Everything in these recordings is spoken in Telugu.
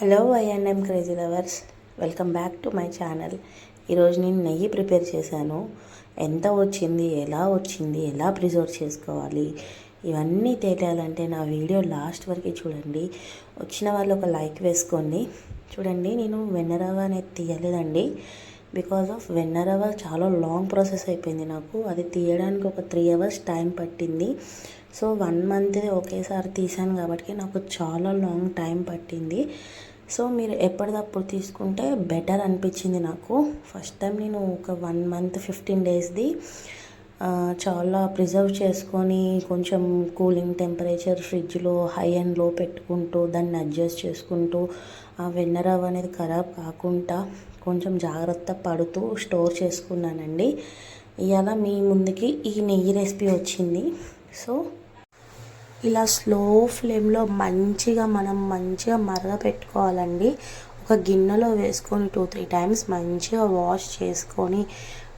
Hello INM crazy lovers, welcome back to my channel. ఈరోజు నేను నెయ్యి ప్రిపేర్ చేశాను. ఎంత వచ్చింది, ఎలా ప్రిజర్వ్ చేసుకోవాలి, ఇవన్నీ తెలియాలంటే నా వీడియో లాస్ట్ వరకు చూడండి. వచ్చిన వాళ్ళు ఒక లైక్ వేసుకోండి. చూడండి, నేను వెన్నరవ్వ అనేది తీయలేదండి. బికాజ్ ఆఫ్ వెన్నరవ్వ చాలా లాంగ్ ప్రాసెస్ అయిపోయింది. నాకు అది తీయడానికి ఒక 3 hours టైం పట్టింది. సో 1 month ఒకేసారి తీసాను కాబట్టి నాకు చాలా లాంగ్ టైం పట్టింది. సో మీరు ఎప్పటికప్పుడు తీసుకుంటే బెటర్ అనిపించింది నాకు. ఫస్ట్ టైం నేను ఒక 1 month 15 daysది చాలా ప్రిజర్వ్ చేసుకొని కొంచెం కూలింగ్ టెంపరేచర్ ఫ్రిడ్జ్లో హై అండ్ లో పెట్టుకుంటూ దాన్ని అడ్జస్ట్ చేసుకుంటూ ఆ వెన్నరవ్వ అనేది ఖరాబ్ కాకుండా కొంచెం జాగ్రత్త పడుతూ స్టోర్ చేసుకున్నానండి. ఇవాళ మీ ముందుకి ఈ నెయ్యి రెసిపీ వచ్చింది. సో ఇలా స్లో ఫ్లేమ్లో మనం మంచిగా మరగపెట్టుకోవాలండి. ఒక గిన్నెలో వేసుకొని 2-3 times మంచిగా వాష్ చేసుకొని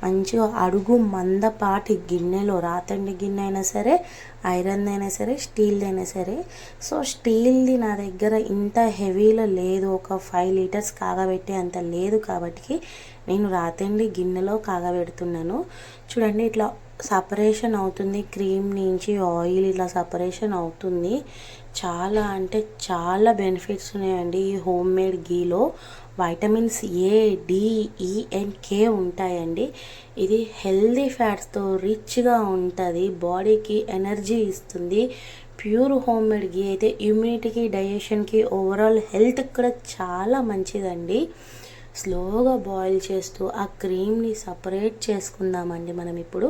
మంచిగా అడుగు మందపాటి గిన్నెలో, రాతండి గిన్నె అయినా సరే, ఐరన్ అయినా సరే, స్టీల్ది అయినా సరే. సో స్టీల్ది నా దగ్గర ఇంత హెవీలో లేదు, ఒక 5 liters కాగబెట్టే అంత లేదు కాబట్టి నేను రాతండి గిన్నెలో కాగబెడుతున్నాను. చూడండి, ఇట్లా సపరేషన్ అవుతుంది, క్రీమ్ నుంచి ఆయిల్ ఇలా సపరేషన్ అవుతుంది. చాలా అంటే చాలా బెనిఫిట్స్ ఉన్నాయండి ఈ హోమ్ మేడ్ గీలో. Vitamins A, D, E and K ఉంటాయండి. ఇది హెల్దీ ఫ్యాట్స్తో రిచ్గా ఉంటుంది, బాడీకి ఎనర్జీ ఇస్తుంది. ప్యూర్ హోమ్ మేడ్ గీ అయితే ఇమ్యూనిటీకి, డైజెషన్కి, ఓవరాల్ హెల్త్కి కూడా చాలా మంచిదండి. స్లోగా బాయిల్ చేస్తూ ఆ క్రీమ్ని సపరేట్ చేసుకుందామండి. మనం ఇప్పుడు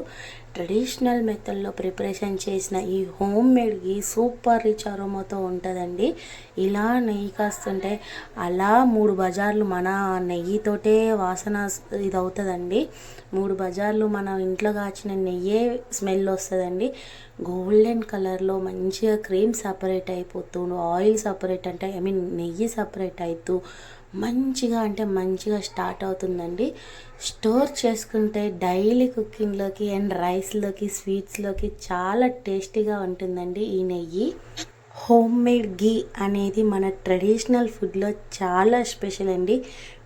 ట్రెడిషనల్ మెథడ్లో ప్రిపరేషన్ చేసిన ఈ హోమ్ మేడ్ గీ సూపర్ రిచ్ అరోమాతో ఉంటుందండి. ఇలా నెయ్యి కాస్తుంటే అలా 3 బజార్లు మన నెయ్యితోటే వాసన ఇది అవుతుందండి. 3 బజార్లు మన ఇంట్లో కాచిన నెయ్యే స్మెల్ వస్తుందండి. గోల్డెన్ కలర్లో మంచిగా క్రీమ్ సపరేట్ అయిపోతూ, ఆయిల్ సపరేట్ అంటే నెయ్యి సపరేట్ అవుతూ మంచిగా స్టార్ట్ అవుతుందండి. స్టోర్ చేసుకుంటే డైలీ కుకింగ్లోకి అండ్ రైస్లోకి, స్వీట్స్లోకి చాలా టేస్టీగా ఉంటుందండి ఈ నెయ్యి. హోమ్ మేడ్ గీ అనేది మన ట్రెడిషనల్ ఫుడ్లో చాలా స్పెషల్ అండి.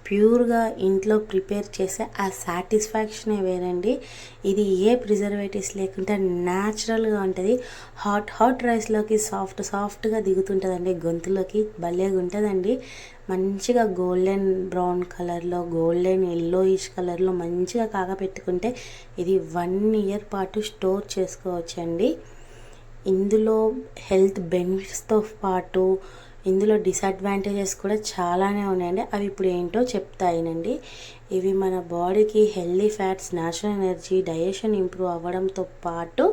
ప్యూర్గా ఇంట్లో ప్రిపేర్ చేసే ఆ సాటిస్ఫాక్షనే వేరండి. ఇది ఏ ప్రిజర్వేటివ్స్ లేకుండా న్యాచురల్గా ఉంటుంది. హాట్ రైస్లోకి సాఫ్ట్గా దిగుతుంటుందండి, గొంతులోకి భలేగా ఉంటుందండి. మంచిగా గోల్డెన్ బ్రౌన్ కలర్లో, గోల్డెన్ ఎల్లోయిష్ కలర్లో మంచిగా కాగపెట్టుకుంటే ఇది 1 year పాటు స్టోర్ చేసుకోవచ్చండి. ఇందులో హెల్త్ బెనిఫిట్స్తో పాటు ఇందులో డిసడ్వాంటేజెస్ కూడా చాలానే ఉన్నాయండి. అవి ఇప్పుడు ఏంటో చెప్తాయినండి. ఇవి మన బాడీకి healthy fats, natural energy, digestion improve అవ్వడంతో పాటు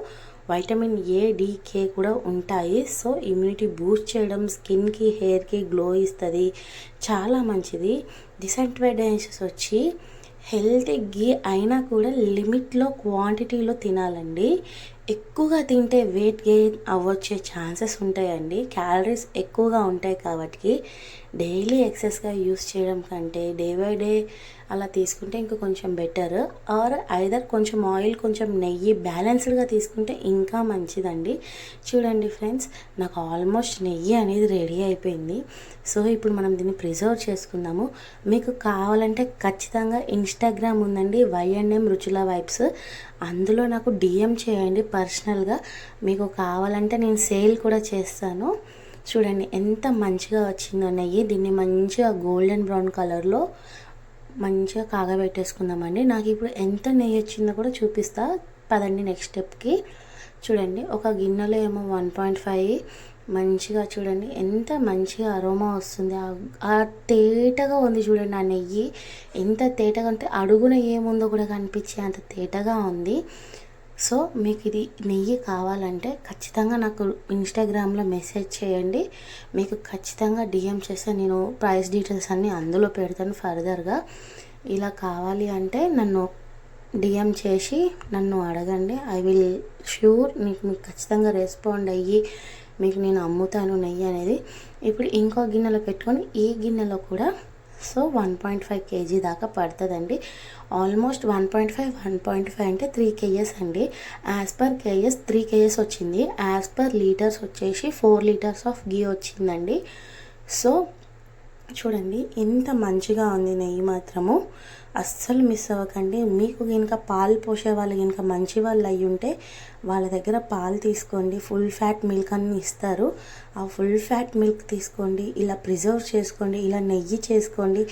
వైటమిన్ A, D, K కూడా ఉంటాయి. సో ఇమ్యూనిటీ బూస్ట్ చేయడం, స్కిన్కి, హెయిర్కి గ్లో ఇస్తుంది, చాలా మంచిది. డిసడ్వాంటేజెస్ వచ్చి హెల్తీ గీ అయినా కూడా లిమిట్లో, క్వాంటిటీలో తినాలండి. ఎక్కువగా తింటే వెయిట్ గెయిన్ అవ్వచ్చే ఛాన్సెస్ ఉంటాయండి. క్యాలరీస్ ఎక్కువగా ఉంటాయి కాబట్టి డైలీ ఎక్సెస్గా యూస్ చేయడం కంటే డే బై డే అలా తీసుకుంటే ఇంకా కొంచెం బెటర్. ఆర్ ఐదర్ కొంచెం ఆయిల్, కొంచెం నెయ్యి బ్యాలెన్స్డ్గా తీసుకుంటే ఇంకా మంచిదండి. చూడండి ఫ్రెండ్స్, నాకు ఆల్మోస్ట్ నెయ్యి అనేది రెడీ అయిపోయింది. సో ఇప్పుడు మనం దీన్ని ప్రిజర్వ్ చేసుకుందాము. మీకు కావాలంటే ఖచ్చితంగా ఇన్స్టాగ్రామ్ ఉందండి, YNM రుచుల వైబ్స్. అందులో నాకు DM చేయండి పర్సనల్గా. మీకు కావాలంటే నేను సేల్ కూడా చేస్తాను. చూడండి ఎంత మంచిగా వచ్చిందో నెయ్యి. దీన్ని మంచిగా గోల్డెన్ బ్రౌన్ కలర్లో మంచిగా కాగబెట్టేసుకుందామండి. నాకు ఇప్పుడు ఎంత నెయ్యి వచ్చిందో కూడా చూపిస్తా, పదండి నెక్స్ట్ స్టెప్కి. చూడండి, ఒక గిన్నెలో ఏమో 1.5 మంచిగా చూడండి ఎంత మంచిగా అరోమా వస్తుంది. ఆ తేటగా ఉంది చూడండి ఆ నెయ్యి. ఎంత తేటగా అంటే అడుగున ఏముందో కూడా కనిపించే అంత తేటగా ఉంది. సో మీకు ఇది నెయ్యి కావాలంటే ఖచ్చితంగా నాకు ఇన్స్టాగ్రామ్లో మెసేజ్ చేయండి. మీకు ఖచ్చితంగా DM చేస్తే నేను ప్రైస్ డీటెయిల్స్ అన్నీ అందులో పెడతాను ఫర్దర్గా. ఇలా కావాలి అంటే నన్ను DM చేసి నన్ను అడగండి. ఐ విల్ ష్యూర్ మీకు ఖచ్చితంగా రెస్పాండ్ అయ్యి మీకు నేను అమ్ముతాను నెయ్యి అనేది. ఇప్పుడు ఇంకో గిన్నెలో పెట్టుకొని ఈ గిన్నెలో కూడా సో 1.5 kg దాకా పడుతుందండి. ఆల్మోస్ట్ 1.5 అంటే 3 kgs అండి. యాజ్ పర్ kgs 3 kgs వచ్చింది. యాజ్ పర్ లీటర్స్ వచ్చేసి 4 liters ఆఫ్ గీ వచ్చిందండి. సో చూడండి ఎంత మంచిగా ఉంది నెయ్యి మాత్రము. అస్సలు మిస్ అవ్వకండి. మీకు కనుక పాలు పోసే వాళ్ళు కనుక మంచి వాళ్ళు అయ్యి ఉంటే వాళ్ళ దగ్గర పాలు తీసుకోండి. ఫుల్ ఫ్యాట్ మిల్క్ అని ఇస్తారు. ఆ ఫుల్ ఫ్యాట్ మిల్క్ తీసుకోండి, ఇలా ప్రిజర్వ్ చేసుకోండి, ఇలా నెయ్యి చేసుకోండి.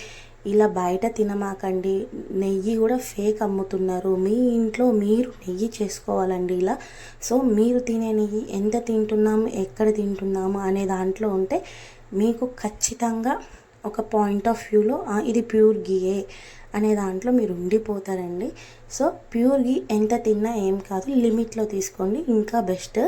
ఇలా బయట తినమాకండి. నెయ్యి కూడా ఫేక్ అమ్ముతున్నారు. మీ ఇంట్లో మీరు నెయ్యి చేసుకోవాలండి ఇలా. సో మీరు తినే నెయ్యి ఎంత తింటున్నాము, ఎక్కడ తింటున్నాము అనే దాంట్లో ఉంటే మీకు ఖచ్చితంగా ఒక పాయింట్ ఆఫ్ వ్యూలో ఇది ప్యూర్ గీయే అనే దాంట్లో మీరు ఉండిపోతారండి. సో ప్యూర్ గీ ఎంత తిన్నా ఏం కాదు, లిమిట్లో తీసుకోండి ఇంకా బెస్ట్.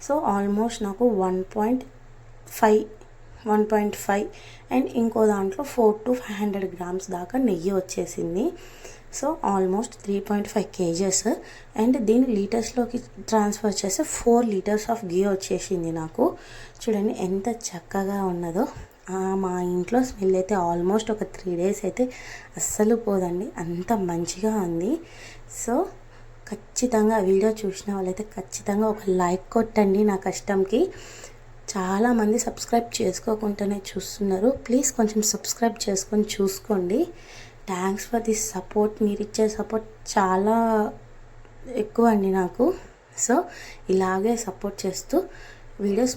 సో ఆల్మోస్ట్ నాకు 1.5 అండ్ ఇంకో దాంట్లో 400 to 500 grams దాకా నెయ్యి వచ్చేసింది. So almost 3.5 kgs. అండ్ దీన్ని లీటర్స్లోకి ట్రాన్స్ఫర్ చేస్తే 4 liters ఆఫ్ గీ వచ్చేసింది నాకు. చూడండి ఎంత చక్కగా ఉన్నదో. మా ఇంట్లో స్మెల్ అయితే ఆల్మోస్ట్ ఒక 3 days అయితే అస్సలు పోదండి, అంత మంచిగా ఉంది. సో ఖచ్చితంగా వీడియో చూసిన వాళ్ళైతే ఖచ్చితంగా ఒక లైక్ కొట్టండి. నా కష్టంకి చాలామంది సబ్స్క్రైబ్ చేసుకోకుండానే చూస్తున్నారు. ప్లీజ్ కొంచెం సబ్స్క్రైబ్ చేసుకొని చూసుకోండి. Thanks for this support. మీరు ఇచ్చే సపోర్ట్ చాలా ఎక్కువ అండి నాకు. సో ఇలాగే సపోర్ట్ చేస్తూ వీడియోస్